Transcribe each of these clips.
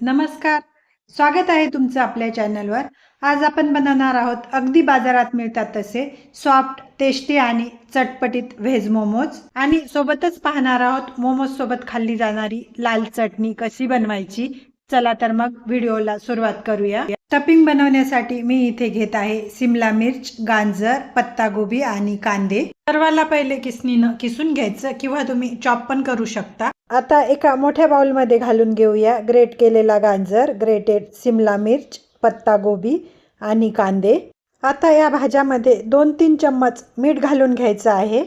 नमस्कार. स्वागत आहे तुमचं आपल्या चॅनलवर. आज आपण बनवणार आहोत अगदी बाजारात मिळतात तसे सॉफ्ट, टेस्टी आणि चटपटीत व्हेज मोमोज आणि सोबतच पाहणार आहोत मोमोज सोबत खाल्ली जाणारी लाल चटणी कशी बनवायची. चला तर मग व्हिडिओला सुरुवात करूया. स्टफिंग बनवण्यासाठी मी इथे घेत आहे सिमला मिर्च, गाजर, पत्ता गोबी आणि कांदे. सर्वाला पहिले किसणीनं किसून घ्यायचं किंवा तुम्ही चॉप पण करू शकता. आता एका मोठ्या बाउलमध्ये घालून घेऊया ग्रेट केलेला गाजर, ग्रेटेड सिमला मिर्च, पत्ता गोबी आणि कांदे. आता या भाज्यामध्ये 2-3 चम्मच मीठ घालून घ्यायचं आहे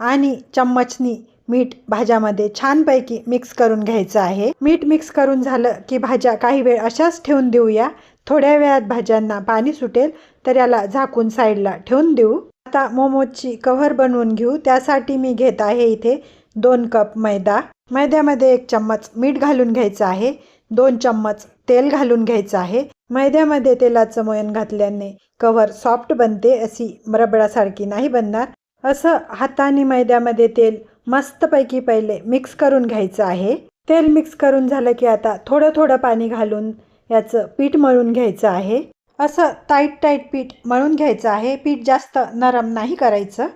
आणि चम्मचनी मीठ भाज्यामध्ये छानपैकी मिक्स करून घ्यायचं आहे. मीठ मिक्स करून झालं की भाज्या काही वेळ अशाच ठेवून देऊया. थोड्या वेळात भाज्यांना पाणी सुटेल तर याला झाकून साईडला ठेवून देऊ. आता मोमोजची कव्हर बनवून घेऊ. त्यासाठी मी घेत आहे इथे 2 कप मैदा. मैद्यामध्ये 1 चम्मच मीठ घालून घ्यायचं आहे. 2 चम्मच तेल घालून घ्यायचं आहे. मैद्यामध्ये तेलाचं मोयन घातल्याने कव्हर सॉफ्ट बनते, अशी रबरासारखी नाही बनणार. असं हाताने मैद्यामध्ये तेल मस्तपैकी पहिले मिक्स करून घ्यायचं आहे. तेल मिक्स करून झालं की आता थोडं थोडं पाणी घालून याचं पीठ मळून घ्यायचं आहे. असं टाईट पीठ मळून घ्यायचं आहे. पीठ जास्त नरम नाही करायचं.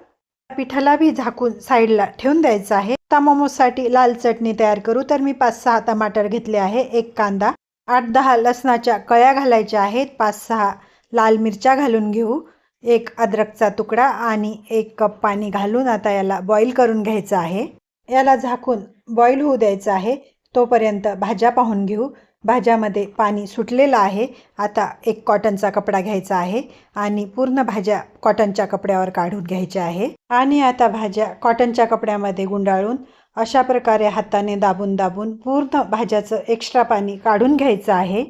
पिठाला बी झाकून साईडला ठेवून द्यायचं आहे. आता मोमोजसाठी लाल चटणी तयार करू. तर मी 5-6 टमाटर घेतले आहे, 1 कांदा, 8-10 लसणाच्या कळ्या घालायच्या आहेत, 5-6 लाल मिरच्या घालून घेऊ, 1 अद्रकचा तुकडा आणि 1 कप पाणी घालून आता याला बॉईल करून घ्यायचं आहे. याला झाकून बॉईल होऊ द्यायचं आहे. तोपर्यंत भाज्या पाहून घेऊ. भाज्यामध्ये पाणी सुटलेलं आहे. आता 1 कॉटनचा कपडा घ्यायचा आहे आणि पूर्ण भाज्या कॉटनच्या कपड्यावर काढून घ्यायच्या आहे आणि आता भाज्या कॉटनच्या कपड्यामध्ये गुंडाळून अशा प्रकारे हाताने दाबून दाबून पूर्ण भाज्याचं एक्स्ट्रा पाणी काढून घ्यायचं आहे.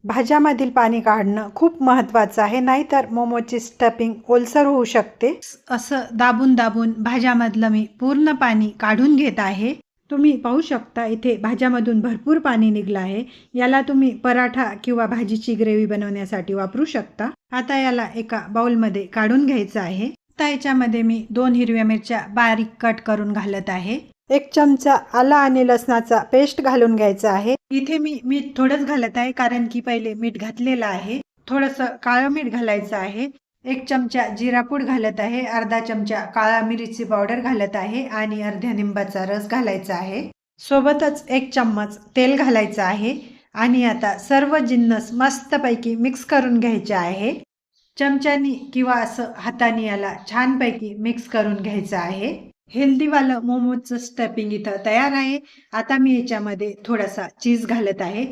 भाज्यामधील पाणी काढणं खूप महत्त्वाचं आहे, नाहीतर मोमोची स्टफिंग ओलसर होऊ शकते. असं दाबून दाबून भाज्यामधलं मी पूर्ण पाणी काढून घेत आहे. तुम्ही पाहू शकता इथे भाज्यामधून भरपूर पाणी निघलं आहे. याला तुम्ही पराठा किंवा भाजीची ग्रेव्ही बनवण्यासाठी वापरू शकता. आता याला एका बाउलमध्ये काढून घ्यायचं आहे. आता याच्यामध्ये मी 2 हिरव्या मिरच्या बारीक कट करून घालत आहे. 1 चमचा आला आणि लसणाचा पेस्ट घालून घ्यायचा आहे. इथे मी मीठ थोडंच घालत आहे कारण की पहिले मीठ घातलेलं आहे. थोडंसं काळं मीठ घालायचं आहे. 1 चमचा जिरापूड घालत आहे, अर्धा चमचा काळा मिरीची पावडर घालत आहे आणि अर्ध्या लिंबाचा रस घालायचा आहे. सोबतच 1 चम्मच तेल घालायचं आहे आणि आता सर्व जिन्नस मस्तपैकी मिक्स करून घ्यायचे आहे. चमच्यानी किंवा असं हाताने याला छानपैकी मिक्स करून घ्यायचं आहे. हेल्दीवालं मोमोजचं स्टफिंग इथं तयार आहे. आता मी याच्यामध्ये थोडासा चीज घालत आहे.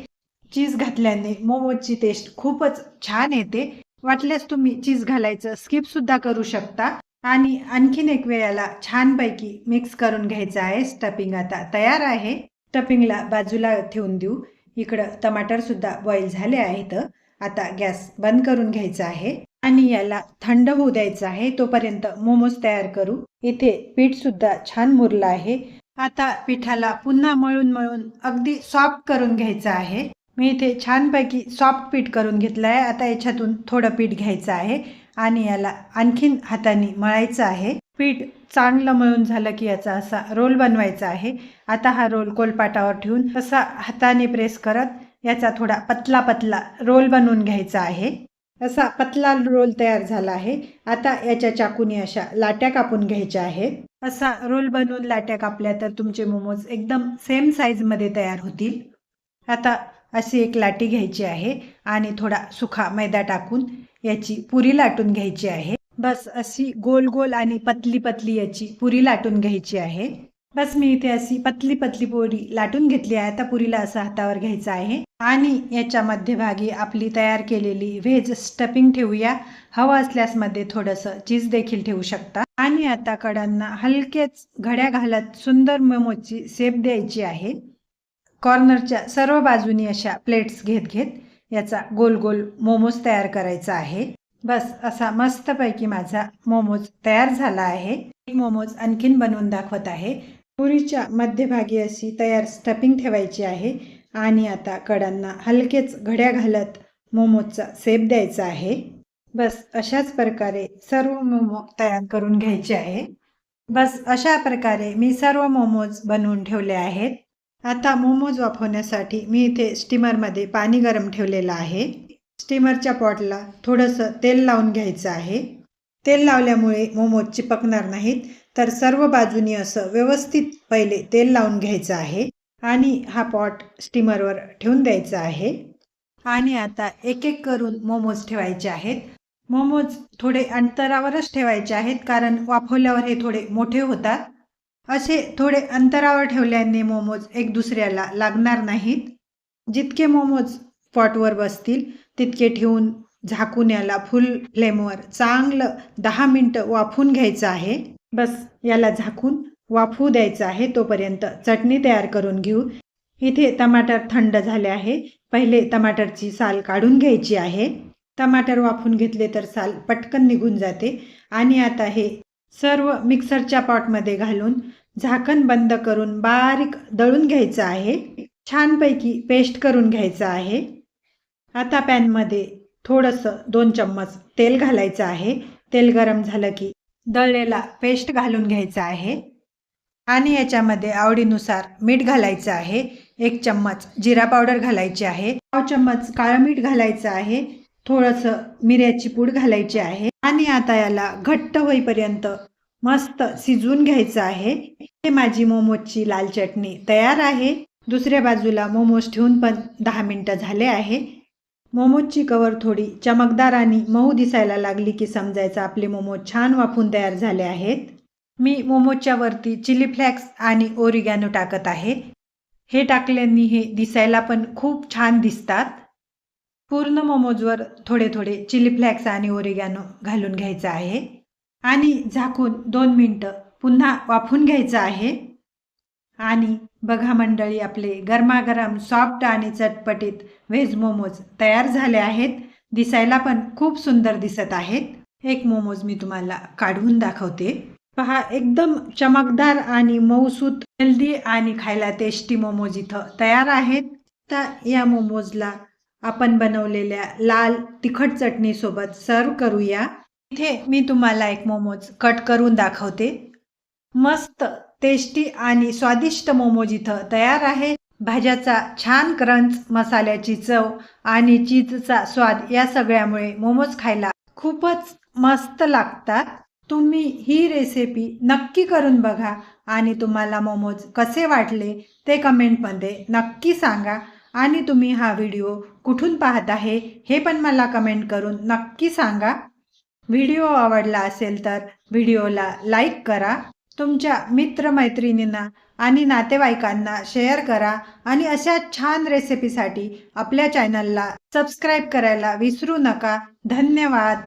चीज घातल्याने मोमोजची टेस्ट खूपच छान येते. वाटल्यास तुम्ही चीज घालायचं स्किप सुद्धा करू शकता आणि आणखीन एक वेळेला छानपैकी मिक्स करून घ्यायचं आहे. स्टफिंग आता तयार आहे. स्टफिंगला बाजूला ठेवून देऊ. इकडं टमाटर सुद्धा बॉईल झाले आहेत. आता गॅस बंद करून घ्यायचा आहे आणि याला थंड होऊ द्यायचं आहे. तोपर्यंत मोमोज तयार करू. इथे पीठ सुद्धा छान मुरलं आहे. आता पिठाला पुन्हा मळून अगदी सॉफ्ट करून घ्यायचं आहे. मी इथे छानपैकी सॉफ्ट पीठ करून घेतलं आहे. आता याच्यातून थोडं पीठ घ्यायचं आहे आणि याला आणखीन हाताने मळायचं आहे. पीठ चांगलं मळून झालं की याचा असा रोल बनवायचा आहे. आता हा रोल कोलपाटावर ठेवून असा हाताने प्रेस करत याचा थोडा पतला रोल बनवून घ्यायचा आहे. असा पतला रोल तयार झाला आहे. आता याच्या चाकूने अशा लाट्या कापून घ्यायच्या आहेत. असा रोल बनवून लाट्या कापल्या तर तुमचे मोमोज एकदम सेम साईजमध्ये तयार होतील. आता अशी एक लाटी घ्यायची आहे आणि थोडा सुखा मैदा टाकून याची पुरी लाटून घ्यायची आहे. बस अशी गोल गोल आणि पतली याची पुरी लाटून घ्यायची आहे. बस मी इथे अशी पतली पुरी लाटून घेतली आहे. आता पुरीला असं हातावर घ्यायचं आहे आणि याच्या मध्यभागी आपली तयार केलेली व्हेज स्टफिंग ठेवूया. हवं असल्यास मध्ये थोडंसं चीज देखील ठेवू शकता आणि आता कडांना हलकेच घड्या घालत सुंदर मोमोची शेप द्यायची आहे. कॉर्नरच्या सर्व बाजूनी अशा प्लेट्स घेत याचा गोल गोल मोमोज तयार करायचा आहे. बस असा मस्तपैकी माझा मोमोज तयार झाला आहे. एक मोमोज आणखीन बनवून दाखवत आहे. पुरीच्या मध्यभागी अशी तयार स्टफिंग ठेवायची आहे आणि आता कडांना हलकेच घड्या घालत मोमोजचा शेप द्यायचा आहे. बस अशाच प्रकारे सर्व मोमो तयार करून घ्यायचे आहे. बस अशा प्रकारे मी सर्व मोमोज बनवून ठेवले आहेत. आता मोमोज वाफवण्यासाठी मी इथे स्टीमरमध्ये पाणी गरम ठेवलेलं आहे. स्टीमरच्या पॉटला थोडंसं तेल लावून घ्यायचं आहे. तेल लावल्यामुळे मोमोज चिपकणार नाहीत, तर सर्व बाजूनी असं व्यवस्थित पहिले तेल लावून घ्यायचं आहे आणि हा पॉट स्टीमरवर ठेवून द्यायचा आहे. आणि आता एक एक करून मोमोज ठेवायचे आहेत. मोमोज थोडे अंतरावरच ठेवायचे आहेत, कारण वाफवल्यावर हे थोडे मोठे होतात. असे थोडे अंतरावर ठेवल्याने मोमोज एक दुसऱ्याला लागणार नाहीत. जितके मोमोज पॉटवर बसतील तितके ठेवून झाकून याला फुल फ्लेमवर चांगलं 10 मिनटं वाफवून घ्यायचं आहे. बस याला झाकून वाफवू द्यायचं आहे. तोपर्यंत चटणी तयार करून घेऊ. इथे टमाटर थंड झाले आहे. पहिले टमाटरची साल काढून घ्यायची आहे. टमाटर वाफवून घेतले तर साल पटकन निघून जाते. आणि आता हे सर्व मिक्सरच्या पॉटमध्ये घालून झाकण बंद करून बारीक दळून घ्यायचं आहे. छानपैकी पेस्ट करून घ्यायचं आहे. आता पॅनमध्ये थोडंसं 2 चम्मच तेल घालायचं आहे. तेल गरम झालं की दळलेला पेस्ट घालून घ्यायचा आहे आणि याच्यामध्ये आवडीनुसार मीठ घालायचं आहे. 1 चम्मच जिरा पावडर घालायची आहे. 1 चम्मच काळं मीठ घालायचं आहे. थोडंसं मिऱ्याची पूड घालायची आहे आणि आता याला घट्ट होईपर्यंत मस्त शिजवून घ्यायचं आहे. हे माझी मोमोजची लाल चटणी तयार आहे. दुसऱ्या बाजूला मोमोज ठेवून पण 10 मिनटं झाले आहे. मोमोजची कवर थोडी चमकदार आणि मऊ दिसायला लागली की समजायचं आपले मोमोज छान वाफून तयार झाले आहेत. मी मोमोजच्या वरती चिली फ्लेक्स आणि ओरिगॅनो टाकत आहे. हे टाकल्याने हे दिसायला पण खूप छान दिसतात. पूर्ण मोमोजवर थोडे थोडे चिली फ्लेक्स आणि ओरिगॅनो घालून घ्यायचं आहे आणि झाकून 2 मिनटं पुन्हा वाफवून घ्यायचं आहे. आणि बघा मंडळी, आपले गरमागरम सॉफ्ट आणि चटपटीत व्हेज मोमोज तयार झाले आहेत. दिसायला पण खूप सुंदर दिसत आहेत. एक मोमोज मी तुम्हाला काढून दाखवते. पहा, एकदम चमकदार आणि मऊसूत, हेल्दी आणि खायला टेस्टी मोमोज इथं तयार आहेत. तर या मोमोजला आपण बनवलेल्या लाल तिखट चटणीसोबत सर्व करूया. इथे मी तुम्हाला एक मोमोज कट करून दाखवते. मस्त टेस्टी आणि स्वादिष्ट मोमोज इथं तयार आहे. भाज्याचा छान क्रंच, मसाल्याची चव आणि चीजचा स्वाद या सगळ्यामुळे मोमोज खायला खूपच मस्त लागतात. तुम्ही ही रेसिपी नक्की करून बघा आणि तुम्हाला मोमोज कसे वाटले ते कमेंटमध्ये नक्की सांगा. आणि तुम्ही हा व्हिडिओ कुठून पाहत आहे हे पण मला कमेंट करून नक्की सांगा. व्हिडिओ आवडला असेल तर व्हिडिओला लाईक करा. तुमच्या मित्रमैत्रिणींना आणि नातेवाईकांना शेअर करा आणि अशा छान रेसिपीसाठी आपल्या चॅनलला सबस्क्राईब करायला विसरू नका. धन्यवाद.